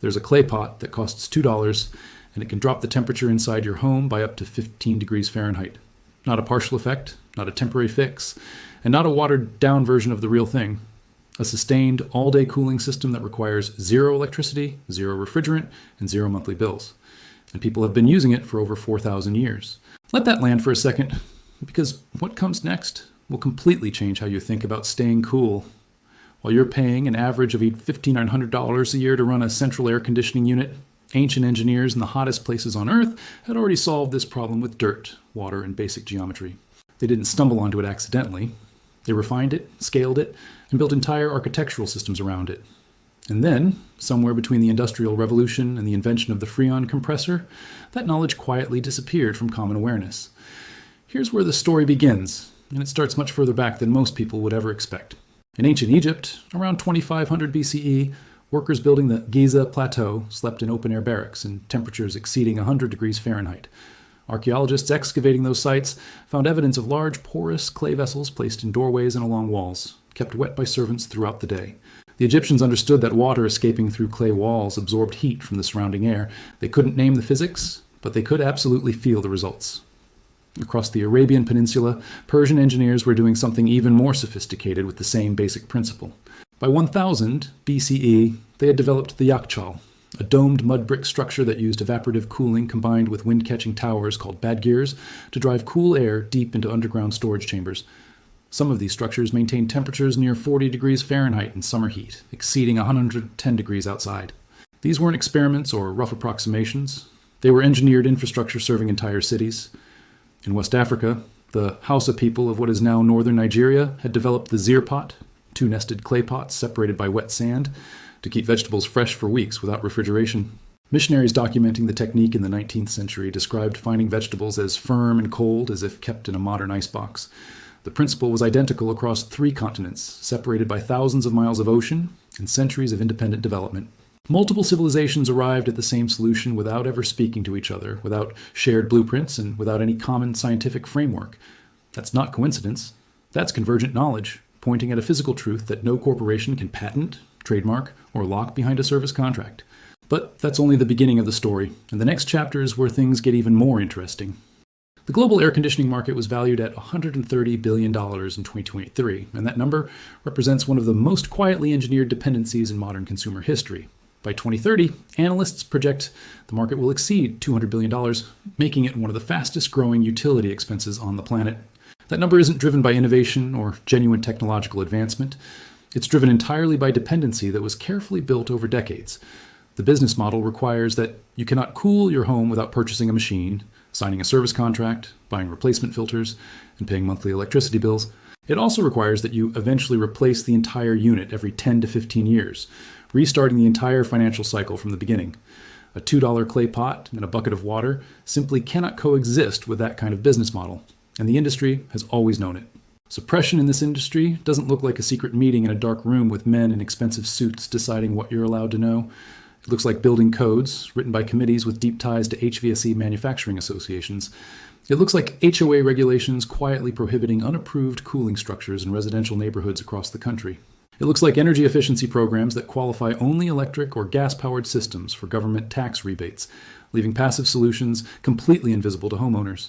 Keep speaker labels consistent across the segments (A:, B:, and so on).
A: There's a clay pot that costs $2, and it can drop the temperature inside your home by up to 15 degrees Fahrenheit. Not a partial effect, not a temporary fix, and not a watered-down version of the real thing. A sustained, all-day cooling system that requires zero electricity, zero refrigerant, and zero monthly bills. And people have been using it for over 4,000 years. Let that land for a second, because what comes next will completely change how you think about staying cool. While you're paying an average of $5,900 a year to run a central air conditioning unit, ancient engineers in the hottest places on Earth had already solved this problem with dirt, water, and basic geometry. They didn't stumble onto it accidentally. They refined it, scaled it, and built entire architectural systems around it. And then, somewhere between the Industrial Revolution and the invention of the Freon compressor, that knowledge quietly disappeared from common awareness. Here's where the story begins, and it starts much further back than most people would ever expect. In ancient Egypt, around 2500 BCE, workers building the Giza Plateau slept in open-air barracks in temperatures exceeding 100 degrees Fahrenheit. Archaeologists excavating those sites found evidence of large porous clay vessels placed in doorways and along walls, kept wet by servants throughout the day. The Egyptians understood that water escaping through clay walls absorbed heat from the surrounding air. They couldn't name the physics, but they could absolutely feel the results. Across the Arabian Peninsula, Persian engineers were doing something even more sophisticated with the same basic principle. By 1000 BCE, they had developed the Yakchal, a domed mud brick structure that used evaporative cooling combined with wind-catching towers called badgirs to drive cool air deep into underground storage chambers. Some of these structures maintained temperatures near 40 degrees Fahrenheit in summer heat, exceeding 110 degrees outside. These weren't experiments or rough approximations. They were engineered infrastructure serving entire cities. In West Africa, the Hausa people of what is now northern Nigeria had developed the Zeer pot, two nested clay pots separated by wet sand, to keep vegetables fresh for weeks without refrigeration. Missionaries documenting the technique in the 19th century described finding vegetables as firm and cold as if kept in a modern icebox. The principle was identical across 3 continents, separated by thousands of miles of ocean and centuries of independent development. Multiple civilizations arrived at the same solution without ever speaking to each other, without shared blueprints, and without any common scientific framework. That's not coincidence. That's convergent knowledge, pointing at a physical truth that no corporation can patent, trademark, or lock behind a service contract. But that's only the beginning of the story, and the next chapter is where things get even more interesting. The global air conditioning market was valued at $130 billion in 2023, and that number represents one of the most quietly engineered dependencies in modern consumer history. By 2030, analysts project the market will exceed $200 billion, making it one of the fastest growing utility expenses on the planet. That number isn't driven by innovation or genuine technological advancement. It's driven entirely by dependency that was carefully built over decades. The business model requires that you cannot cool your home without purchasing a machine, signing a service contract, buying replacement filters, and paying monthly electricity bills. It also requires that you eventually replace the entire unit every 10 to 15 years, restarting the entire financial cycle from the beginning. A $2 clay pot and a bucket of water simply cannot coexist with that kind of business model, and the industry has always known it. Suppression in this industry doesn't look like a secret meeting in a dark room with men in expensive suits deciding what you're allowed to know. It looks like building codes written by committees with deep ties to HVAC manufacturing associations. It looks like HOA regulations quietly prohibiting unapproved cooling structures in residential neighborhoods across the country. It looks like energy efficiency programs that qualify only electric or gas-powered systems for government tax rebates, leaving passive solutions completely invisible to homeowners.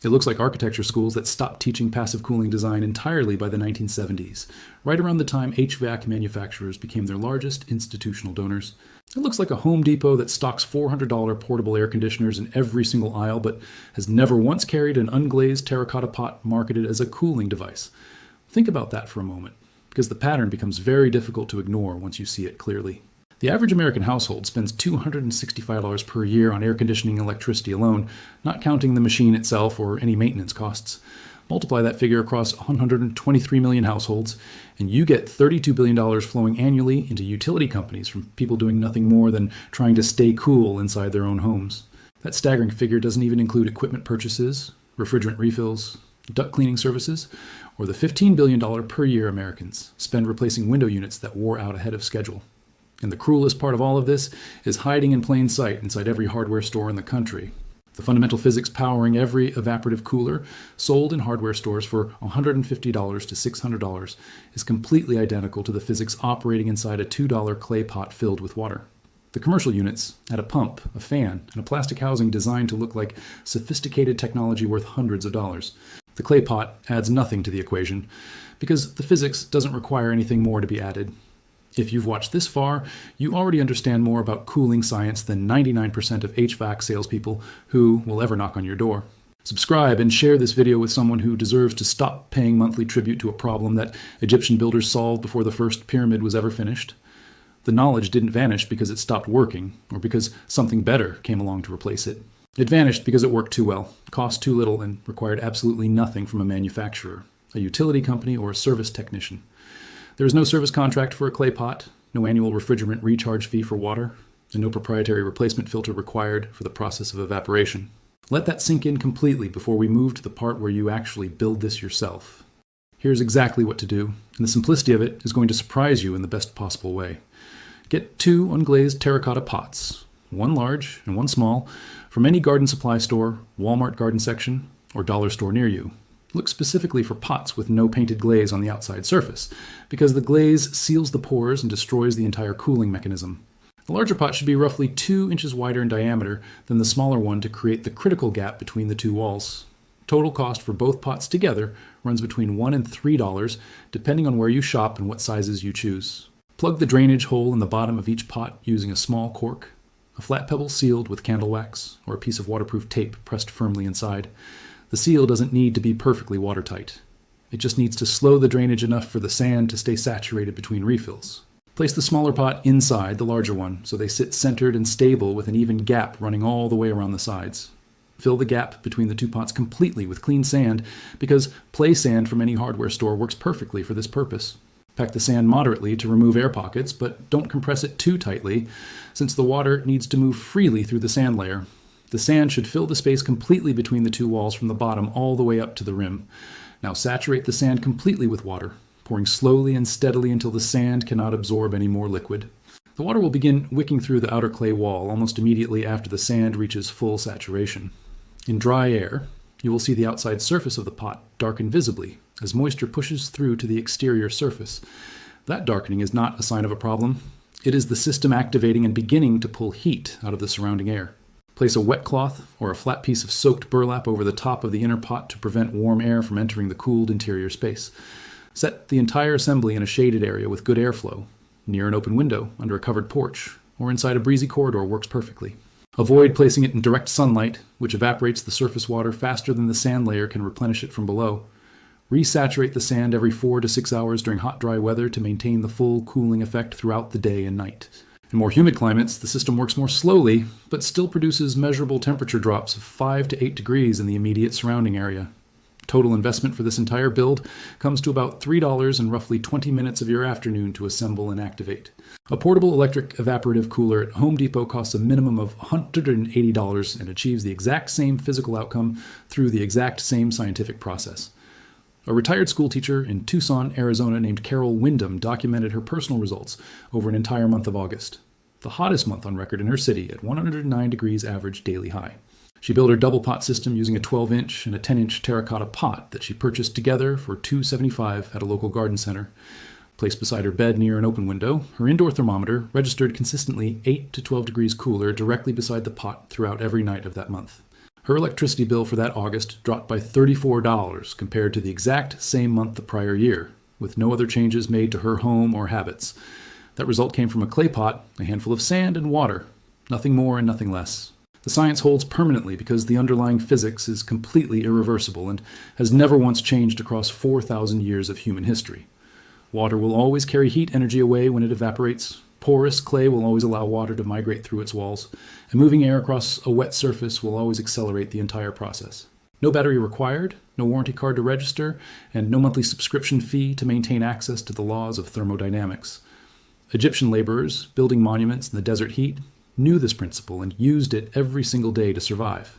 A: It looks like architecture schools that stopped teaching passive cooling design entirely by the 1970s, right around the time HVAC manufacturers became their largest institutional donors. It looks like a Home Depot that stocks $400 portable air conditioners in every single aisle, but has never once carried an unglazed terracotta pot marketed as a cooling device. Think about that for a moment, because the pattern becomes very difficult to ignore once you see it clearly. The average American household spends $265 per year on air conditioning and electricity alone, not counting the machine itself or any maintenance costs. Multiply that figure across 123 million households, and you get $32 billion flowing annually into utility companies from people doing nothing more than trying to stay cool inside their own homes. That staggering figure doesn't even include equipment purchases, refrigerant refills, duct cleaning services, or the $15 billion per year Americans spend replacing window units that wore out ahead of schedule. And the cruelest part of all of this is hiding in plain sight inside every hardware store in the country. The fundamental physics powering every evaporative cooler sold in hardware stores for $150 to $600 is completely identical to the physics operating inside a $2 clay pot filled with water. The commercial units had a pump, a fan, and a plastic housing designed to look like sophisticated technology worth hundreds of dollars. The clay pot adds nothing to the equation because the physics doesn't require anything more to be added. If you've watched this far, you already understand more about cooling science than 99% of HVAC salespeople who will ever knock on your door. Subscribe and share this video with someone who deserves to stop paying monthly tribute to a problem that Egyptian builders solved before the first pyramid was ever finished. The knowledge didn't vanish because it stopped working, or because something better came along to replace it. It vanished because it worked too well, cost too little, and required absolutely nothing from a manufacturer, a utility company, or a service technician. There is no service contract for a clay pot, no annual refrigerant recharge fee for water, and no proprietary replacement filter required for the process of evaporation. Let that sink in completely before we move to the part where you actually build this yourself. Here's exactly what to do, and the simplicity of it is going to surprise you in the best possible way. Get 2 unglazed terracotta pots, one large and one small, from any garden supply store, Walmart garden section, or dollar store near you. Look specifically for pots with no painted glaze on the outside surface, because the glaze seals the pores and destroys the entire cooling mechanism. The larger pot should be roughly 2 inches wider in diameter than the smaller one to create the critical gap between the 2 walls. Total cost for both pots together runs between $1 and $3, depending on where you shop and what sizes you choose. Plug the drainage hole in the bottom of each pot using a small cork, a flat pebble sealed with candle wax, or a piece of waterproof tape pressed firmly inside. The seal doesn't need to be perfectly watertight. It just needs to slow the drainage enough for the sand to stay saturated between refills. Place the smaller pot inside the larger one so they sit centered and stable with an even gap running all the way around the sides. Fill the gap between the 2 pots completely with clean sand because play sand from any hardware store works perfectly for this purpose. Pack the sand moderately to remove air pockets, but don't compress it too tightly, since the water needs to move freely through the sand layer. The sand should fill the space completely between the 2 walls from the bottom all the way up to the rim. Now saturate the sand completely with water, pouring slowly and steadily until the sand cannot absorb any more liquid. The water will begin wicking through the outer clay wall almost immediately after the sand reaches full saturation. In dry air, you will see the outside surface of the pot darken visibly as moisture pushes through to the exterior surface. That darkening is not a sign of a problem. It is the system activating and beginning to pull heat out of the surrounding air. Place a wet cloth or a flat piece of soaked burlap over the top of the inner pot to prevent warm air from entering the cooled interior space. Set the entire assembly in a shaded area with good airflow, near an open window, under a covered porch, or inside a breezy corridor works perfectly. Avoid placing it in direct sunlight, which evaporates the surface water faster than the sand layer can replenish it from below. Resaturate the sand every 4 to 6 hours during hot, dry weather to maintain the full cooling effect throughout the day and night. In more humid climates, the system works more slowly, but still produces measurable temperature drops of 5 to 8 degrees in the immediate surrounding area. Total investment for this entire build comes to about $3 and roughly 20 minutes of your afternoon to assemble and activate. A portable electric evaporative cooler at Home Depot costs a minimum of $180 and achieves the exact same physical outcome through the exact same scientific process. A retired school teacher in Tucson, Arizona named Carol Wyndham documented her personal results over an entire month of August, the hottest month on record in her city at 109 degrees average daily high. She built her double pot system using a 12-inch and a 10-inch terracotta pot that she purchased together for $275 at a local garden center. Placed beside her bed near an open window, her indoor thermometer registered consistently 8 to 12 degrees cooler directly beside the pot throughout every night of that month. Her electricity bill for that August dropped by $34 compared to the exact same month the prior year, with no other changes made to her home or habits. That result came from a clay pot, a handful of sand, and water. Nothing more and nothing less. The science holds permanently because the underlying physics is completely irreversible and has never once changed across 4,000 years of human history. Water will always carry heat energy away when it evaporates. Porous clay will always allow water to migrate through its walls, and moving air across a wet surface will always accelerate the entire process. No battery required, no warranty card to register, and no monthly subscription fee to maintain access to the laws of thermodynamics. Egyptian laborers, building monuments in the desert heat, knew this principle and used it every single day to survive.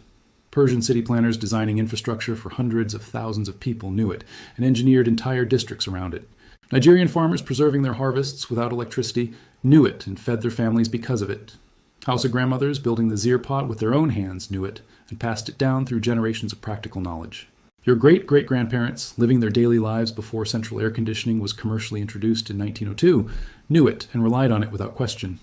A: Persian city planners designing infrastructure for hundreds of thousands of people knew it and engineered entire districts around it. Nigerian farmers preserving their harvests without electricity knew it and fed their families because of it. Hausa grandmothers building the Zeer pot with their own hands knew it and passed it down through generations of practical knowledge. Your great-great-grandparents, living their daily lives before central air conditioning was commercially introduced in 1902, knew it and relied on it without question.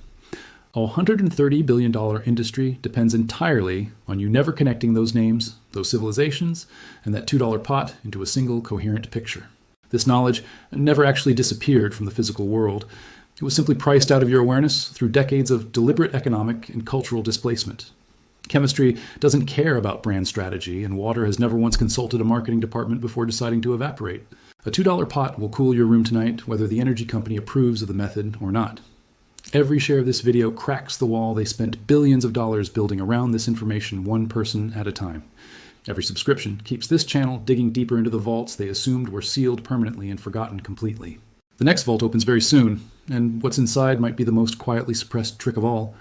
A: A $130 billion industry depends entirely on you never connecting those names, those civilizations, and that $2 pot into a single coherent picture. This knowledge never actually disappeared from the physical world. It was simply priced out of your awareness through decades of deliberate economic and cultural displacement. Chemistry doesn't care about brand strategy, and water has never once consulted a marketing department before deciding to evaporate. A $2 pot will cool your room tonight, whether the energy company approves of the method or not. Every share of this video cracks the wall they spent billions of dollars building around this information, one person at a time. Every subscription keeps this channel digging deeper into the vaults they assumed were sealed permanently and forgotten completely. The next vault opens very soon, and what's inside might be the most quietly suppressed trick of all.